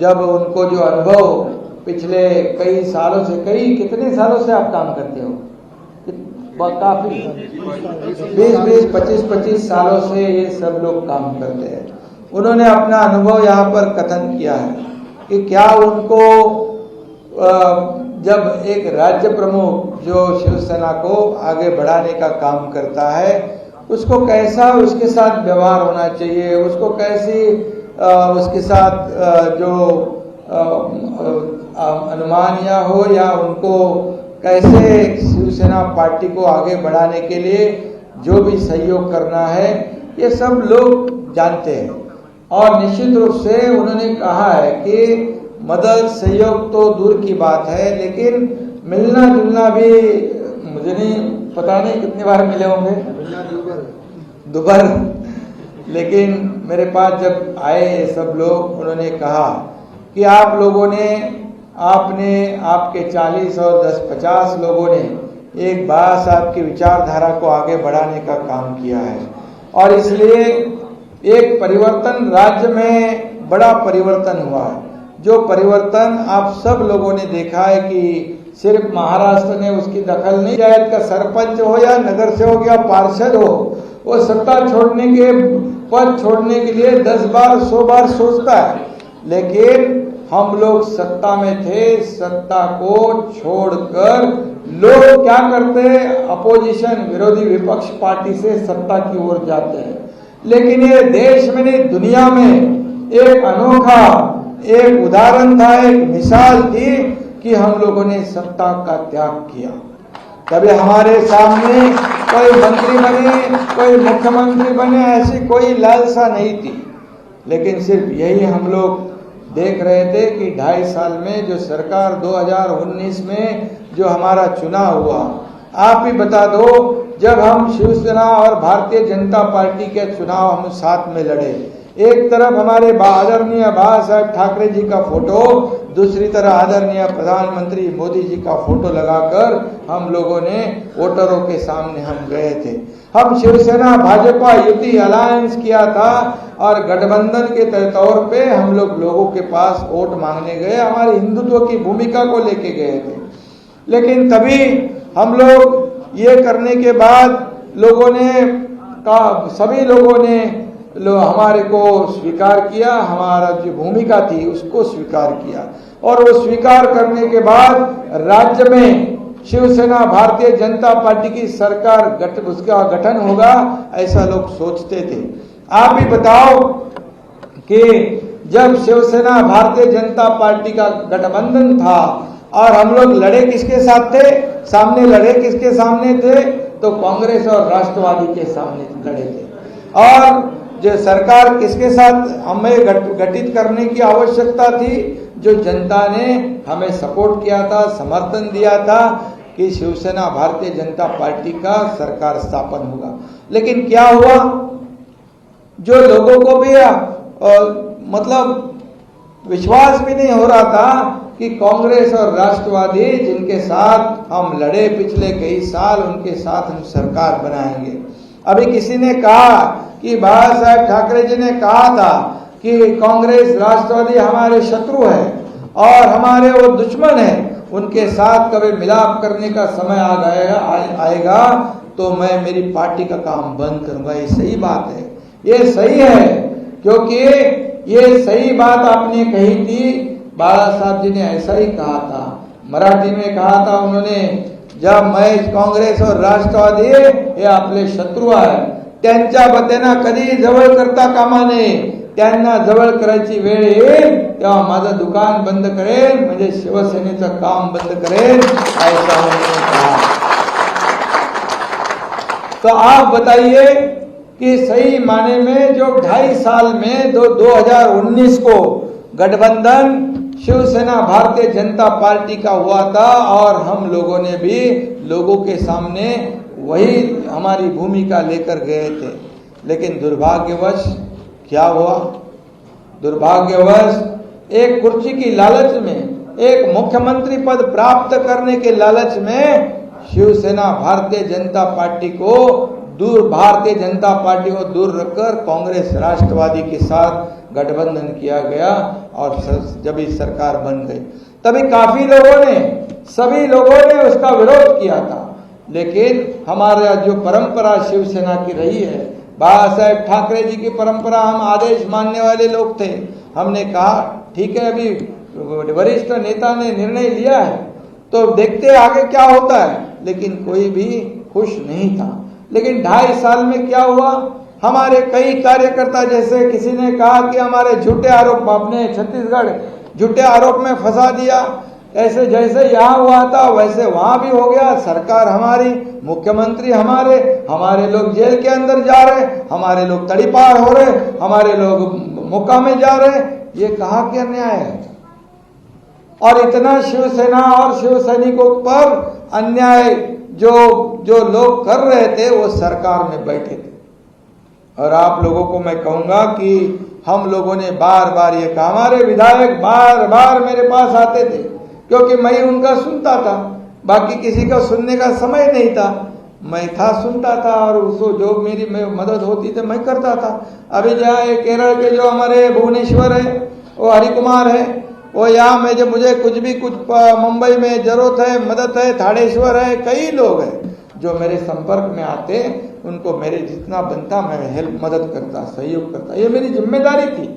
जब उनको जो अनुभव पिछले कई सालों से, कितने सालों से आप काम करते हो? काफी 20-25 सालों से ये सब लोग काम करते हैं। उन्होंने अपना अनुभव यहाँ पर कथन किया है कि क्या उनको जब एक राज्य प्रमुख जो शिवसेना को आगे बढ़ाने का काम करता है, उसको कैसा उसके साथ व्यवहार होना चाहिए, उसको कैसी उसके साथ जो अनुमानिया हो या उनको कैसे शिवसेना पार्टी को आगे बढ़ाने के लिए जो भी सहयोग करना है, ये सब लोग जानते हैं। और निश्चित रूप से उन्होंने कहा है कि मदद सहयोग तो दूर की बात है, लेकिन मिलना जुलना भी, मुझे नहीं पता नहीं कितनी बार मिले होंगे, दोबार, लेकिन मेरे पास जब आए ये सब लोग, उन्होंने कहा कि आप लोगों ने, आपके 40 और 10-50 लोगों ने एक बार साहब की विचारधारा को आगे बढ़ाने का काम किया है, और इसलिए एक परिवर्तन राज्य में बड़ा परिवर्तन हुआ है। जो परिवर्तन आप सब लोगों ने देखा है कि सिर्फ महाराष्ट्र ने उसकी दखल नहीं, चाहे का सरपंच हो या नगर सेवक या पार्षद हो, वो सत्ता छोड़ने के, पद छोड़ने के लिए 10 बार 100 बार सोचता है, लेकिन हम लोग सत्ता में थे, सत्ता को छोड़कर लोग क्या करते हैं, अपोजिशन विरोधी विपक्ष पार्टी से सत्ता की ओर जाते हैं। लेकिन ये देश में नहीं, दुनिया में एक अनोखा एक उदाहरण था, एक मिसाल थी कि हम लोगों ने सत्ता का त्याग किया। कभी हमारे सामने कोई मंत्री बने, कोई मुख्यमंत्री बने, ऐसी कोई लालसा नहीं थी, लेकिन सिर्फ यही हम लोग देख रहे थे कि 2.5 साल में जो सरकार 2019 में जो हमारा चुनाव हुआ, आप ही बता दो, जब हम शिवसेना और भारतीय जनता पार्टी के चुनाव हम साथ में लड़े, एक तरफ हमारे आदरणीय बाला साहेब ठाकरे जी का फोटो, दूसरी तरफ आदरणीय प्रधानमंत्री मोदी जी का फोटो लगाकर हम लोगों ने वोटरों के सामने हम गए थे। हम शिवसेना भाजपा युति अलायंस किया था और गठबंधन के तौर पे हम लोगों के पास वोट मांगने गए, हमारी हिंदुत्व की भूमिका को लेके गए थे। लेकिन तभी हम लोग ये करने के बाद सभी लोगों ने हमारे को स्वीकार किया, हमारा जो भूमिका थी उसको स्वीकार किया, और वो स्वीकार करने के बाद राज्य में शिवसेना भारतीय जनता पार्टी की सरकार उसका गठन होगा, ऐसा लोग सोचते थे। आप ही बताओ कि जब शिवसेना भारतीय जनता पार्टी का गठबंधन था और हम लोग लड़े किसके साथ थे, सामने लड़े किसके सामने थे, तो कांग्रेस और राष्ट्रवादी के सामने लड़े थे। और जो सरकार किसके साथ हमें गठित करने की आवश्यकता थी, जो जनता ने हमें सपोर्ट किया था, समर्थन दिया था कि शिवसेना भारतीय जनता पार्टी का सरकार स्थापन होगा। लेकिन क्या हुआ, जो लोगों को भी मतलब विश्वास भी नहीं हो रहा था कि कांग्रेस और राष्ट्रवादी जिनके साथ हम लड़े पिछले कई साल, उनके साथ हम सरकार बनाएंगे। अभी किसी ने कहा कि बाला साहेब ठाकरे जी ने कहा था कि कांग्रेस राष्ट्रवादी हमारे शत्रु है और हमारे वो दुश्मन है, उनके साथ कभी मिलाप करने का समय आएगा तो मैं मेरी पार्टी का काम बंद करूंगा। ये सही बात है, ये सही है, क्योंकि ये सही बात आपने कही थी। बाला साहब जी ने ऐसा ही कहा था, मराठी में कहा था उन्होंने, जब मैं काँग्रेस और राष्ट्रवादी हे आपले शत्रू आहे, त्यांच्या बद्दना कधी जवळ करता कामा नये, त्यांना जवळ करायची वेळ येईल तेव्हा माझं दुकान बंद करेन, म्हणजे शिवसेनेचं काम बंद करेन, ऐसा उन्होंने कहा। तो आप बताइए कि सही माने में जो 2.5 साल में 2019 को गठबंधन शिवसेना भारतीय जनता पार्टी का हुआ था और हम लोगों ने भी लोगों के सामने वही हमारी भूमिका लेकर गए थे। लेकिन दुर्भाग्यवश क्या हुआ, दुर्भाग्यवश एक कुर्सी की लालच में, एक मुख्यमंत्री पद प्राप्त करने के लालच में शिवसेना भारतीय जनता पार्टी को दूर रखकर कांग्रेस राष्ट्रवादी के साथ गठबंधन किया गया और जब इस सरकार बन गई तभी काफी लोगों ने, सभी लोगों ने उसका विरोध किया था। लेकिन हमारा जो परंपरा शिवसेना की रही है, बाला साहेब ठाकरे जी की परंपरा, हम आदेश मानने वाले लोग थे। हमने कहा ठीक है, अभी वरिष्ठ नेता ने निर्णय लिया है तो देखते आगे क्या होता है। लेकिन कोई भी खुश नहीं था। लेकिन 2.5 साल में क्या हुआ, हमारे कई कार्यकर्ता, जैसे किसी ने कहा कि हमारे झूठे आरोप, आपने छत्तीसगढ़ झूठे आरोप में फंसा दिया, ऐसे जैसे यहाँ हुआ था वैसे वहां भी हो गया। सरकार हमारी, मुख्यमंत्री हमारे लोग जेल के अंदर जा रहे, हमारे लोग तड़ीपार हो रहे, हमारे लोग मुक्का में जा रहे। ये कहाँ के अन्याय है? और इतना शिवसेना और शिव सैनिकों पर अन्याय जो लोग कर रहे थे वो सरकार में बैठे थे। और आप लोगों को मैं कहूंगा कि हम लोगों ने बार बार ये कहा, हमारे विधायक बार बार मेरे पास आते थे क्योंकि मैं उनका सुनता था, बाकी किसी का सुनने का समय नहीं था। मैं था, सुनता था और उसको जो मेरी मदद होती थी मैं करता था। अभी जहाँ केरल के जो हमारे भुवनेश्वर है वो हरिकुमार है, वो यहाँ में जब मुझे कुछ मुंबई में जरूरत है, मदद है, थाड़ेश्वर है, कई लोग हैं जो मेरे संपर्क में आते, उनको मेरे जितना बनता मैं हेल्प, मदद करता, सहयोग करता। ये मेरी जिम्मेदारी थी।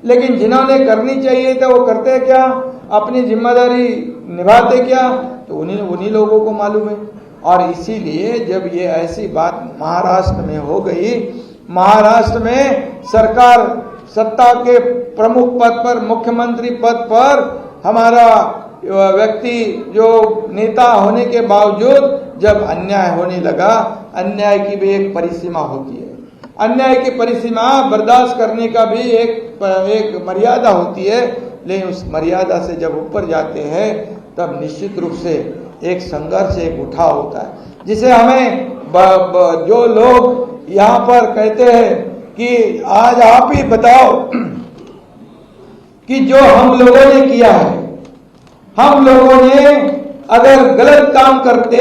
लेकिन जिन्होंने करनी चाहिए था वो करते क्या, अपनी जिम्मेदारी निभाते क्या, तो उन्हीं लोगों को मालूम है। और इसीलिए जब ये ऐसी बात महाराष्ट्र में हो गई, महाराष्ट्र में सरकार सत्ता के प्रमुख पद पर, मुख्यमंत्री पद पर हमारा व्यक्ति जो नेता होने के बावजूद जब अन्याय होने लगा, अन्याय की भी एक परिसीमा होती है। अन्याय की परिसीमा बर्दाश्त करने का भी एक मर्यादा होती है। लेकिन उस मर्यादा से जब ऊपर जाते हैं तब निश्चित रूप से एक संघर्ष, एक उठाव होता है, जिसे हमें जो लोग यहाँ पर कहते हैं कि आज आप ही बताओ कि जो हम लोगों ने किया है, हम लोगों ने अगर गलत काम करते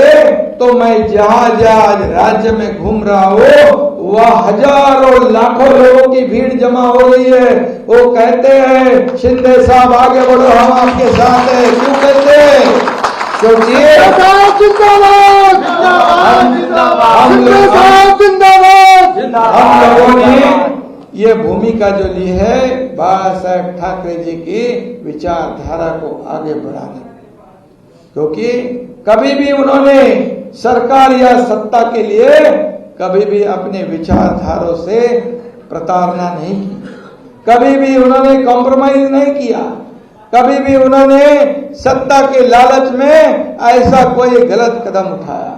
तो मैं जहां आज राज्य में घूम रहा हूं वह हजारों लाखों लोगों की भीड़ जमा हो रही है। वो कहते हैं शिंदे साहब आगे बढ़ो, हम आपके साथ हैं। क्यों कहते हैं? क्योंकि हम लोगों ने ये भूमिका जो ली है बाला साहेब ठाकरे जी की विचारधारा को आगे बढ़ाने, क्योंकि कभी भी उन्होंने सरकार या सत्ता के लिए कभी भी अपने विचारधारों से प्रताड़ना नहीं की, कभी भी उन्होंने कॉम्प्रोमाइज नहीं किया, कभी भी उन्होंने सत्ता के लालच में ऐसा कोई गलत कदम उठाया।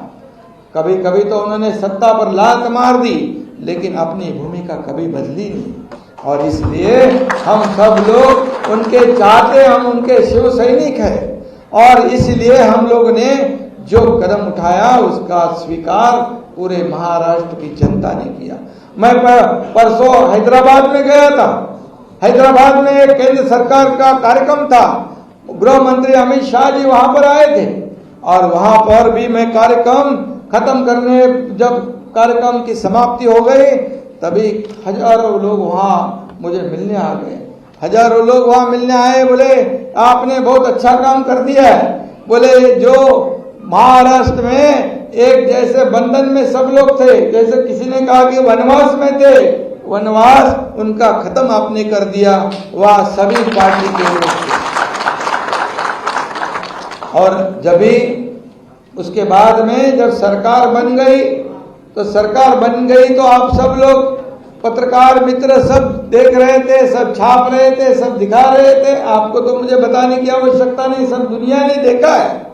कभी कभी तो उन्होंने सत्ता पर लात मार दी, लेकिन अपनी भूमिका कभी बदली नहीं। और इसलिए हम सब लोग उनके चाहते, हम उनके शिव सैनिक हैं, और इसलिए हम लोग ने जो कदम उठाया उसका स्वीकार पूरे महाराष्ट्र की जनता ने किया। मैं परसों हैदराबाद में गया था। हैदराबाद में एक केंद्र सरकार का कार्यक्रम था, गृह मंत्री अमित शाह जी वहां पर आए थे, और वहां पर भी मैं कार्यक्रम खत्म करने, जब कार्यक्रम की समाप्ति हो गई तभी हजारों लोग वहां मुझे मिलने आ गए। हजारों लोग वहां मिलने आए, बोले आपने बहुत अच्छा काम कर दिया है। बोले जो महाराष्ट्र में एक जैसे बंधन में सब लोग थे, जैसे किसी ने कहा कि वनवास में थे, वनवास उनका खत्म आपने कर दिया। वह सभी पार्टी के लोग थे। और जब भी उसके बाद में जब सरकार बन गई तो आप सब लोग पत्रकार मित्र सब देख रहे थे, सब छाप रहे थे, सब दिखा रहे थे। आपको तो मुझे बताने की आवश्यकता नहीं, सब दुनिया ने देखा है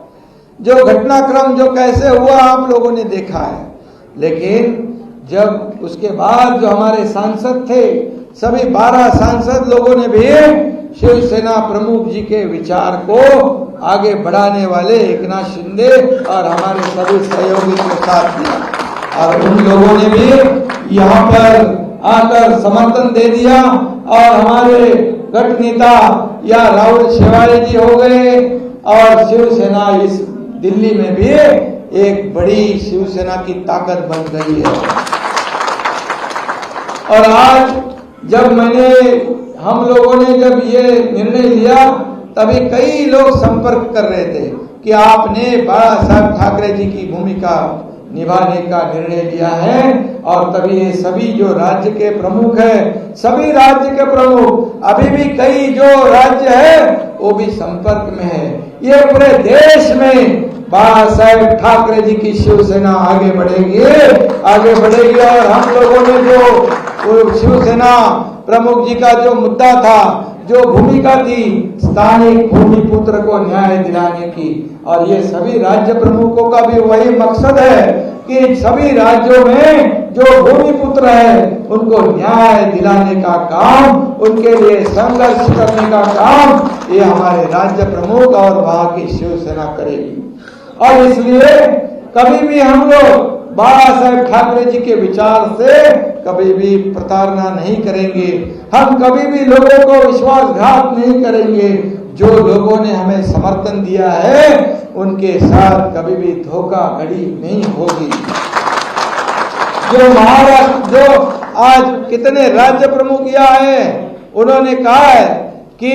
जो घटनाक्रम जो कैसे हुआ, आप लोगों ने देखा है। लेकिन जब उसके बाद जो हमारे सांसद थे, सभी 12 सांसद लोगों ने भी शिवसेना प्रमुख जी के विचार को आगे बढ़ाने वाले एकनाथ शिंदे और हमारे सभी सहयोगी के साथ दिया, और उन लोगों ने भी यहाँ पर आकर समर्थन दे दिया। और हमारे गठ नेता या राहुल शेवाली जी हो गए, और शिवसेना इस दिल्ली में भी एक बड़ी शिवसेना की ताकत बन गई है। और आज जब मैंने हम लोगों ने जब ये निर्णय लिया तभी कई लोग संपर्क कर रहे थे कि आपने बाला साहब ठाकरे जी की भूमिका निभाने का निर्णय लिया है। और तभी ये सभी जो राज्य के प्रमुख है, सभी राज्य के प्रमुख, अभी भी कई जो राज्य है वो भी संपर्क में है। ये पूरे देश में बाला साहेब ठाकरे जी की शिवसेना आगे बढ़ेगी और हम लोगों ने जो शिवसेना प्रमुख जी का जो मुद्दा था, जो भूमिका थी स्थानिक भूमिपुत्र को न्याय दिलाने की, और ये सभी राज्य प्रमुखों का भी वही मकसद है कि सभी राज्यों में जो भूमिपुत्र है उनको न्याय दिलाने का काम, उनके लिए संघर्ष करने का काम ये हमारे राज्य प्रमुख और वहां की शिवसेना करेगी। और इसलिए कभी भी हम लोग बाला साहेब ठाकरे जी के विचार से कभी भी प्रताड़ना नहीं करेंगे। हम कभी भी लोगों को विश्वासघात नहीं करेंगे। जो लोगों ने हमें समर्थन दिया है उनके साथ कभी भी धोखाधड़ी नहीं होगी। जो महाराष्ट्र, जो आज कितने राज्य प्रमुख यहाँ हैं, उन्होंने कहा है कि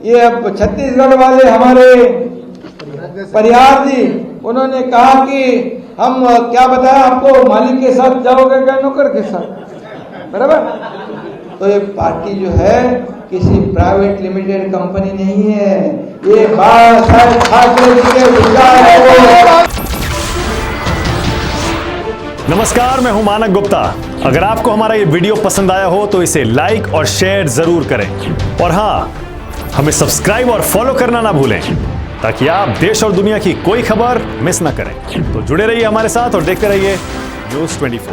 ये छत्तीसगढ़ वाले हमारे परिहार जी, उन्होंने कहा कि हम क्या बताया आपको, मालिक के साथ जाओगे क्या नौकर के साथ, बराबर। तो ये पार्टी जो है किसी प्राइवेट लिमिटेड कंपनी नहीं है, ये बाला साहेब ठाकरे जी के विचार है। नमस्कार, मैं हूं मानक गुप्ता। अगर आपको हमारा ये वीडियो पसंद आया हो तो इसे लाइक और शेयर जरूर करें, और हाँ, हमें सब्सक्राइब और फॉलो करना ना भूलें ताकि आप देश और दुनिया की कोई खबर मिस ना करें। तो जुड़े रहिए हमारे साथ और देखते रहिए News 24।